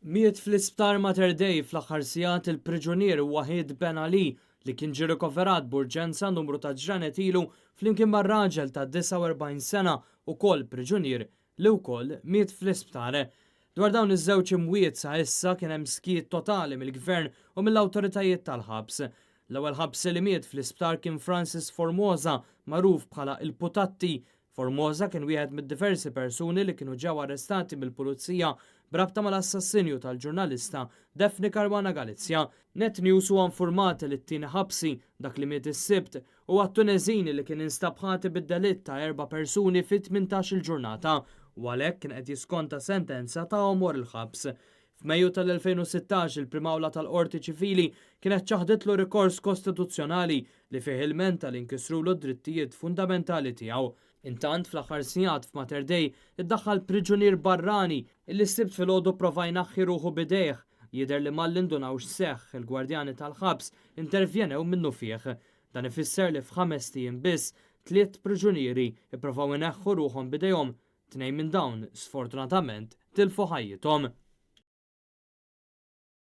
Miet fl-isptar Mater Dei fl-aħħar sigħat il-priġunier Wahid Ben Ali li kien ġie rikoverat b'urġenza numru ta' ġranet ilu flimkien mar-raġel ta' 49 sena ukoll priġunier li wkoll miet fl-isptar. Dwar dawn iż-żewġ imwiet sa issa kien hemm skiet totali mill-gvern u mill-awtoritajiet tal-ħabs. L-ewwel ħabs li miet fl-isptar kien Francis Formosa, magħruf bħala il-Putatti. Formosa kien wieħed mid-diversi persuni li kienu ġew arrestati mill-pulizija brabta mal-assassinju tal-ġurnalista Daphne Caruana Galizia. Net News huwa infurmat li t-tieni ħabsi dak li miet is-sibt huwa t-Tuneżini li kien instabħati bid-delitt ta' 4 persuni fi 18 il-ġurnata u għalhekk kien qed jiskonta sentenza ta' omor il-ħabs. F'Mejju tal-2016 il-Primawla tal-Qorti Ċivili kienet ċaħditlu rikors kostituzzjonali li fih ilmenta li nkisrulu d-drittijiet fundamentali tiegħu. Intant fl-aħħar sigħat f'Mater Dei iddaħħal priġunier barrani illi s-sibt filgħodu prova jnaħħi ruħu bidejh. Jidher li mal-indunawx seħħ il-gwardjani tal-ħabs intervjenew minnu fih. Dan ifisser li f'5 ijiem biss 3 priġunieri ippruvaw ineħħu ruħhom bidejhom. 2 minn dawn sfortunatament tilfu ħajjithom.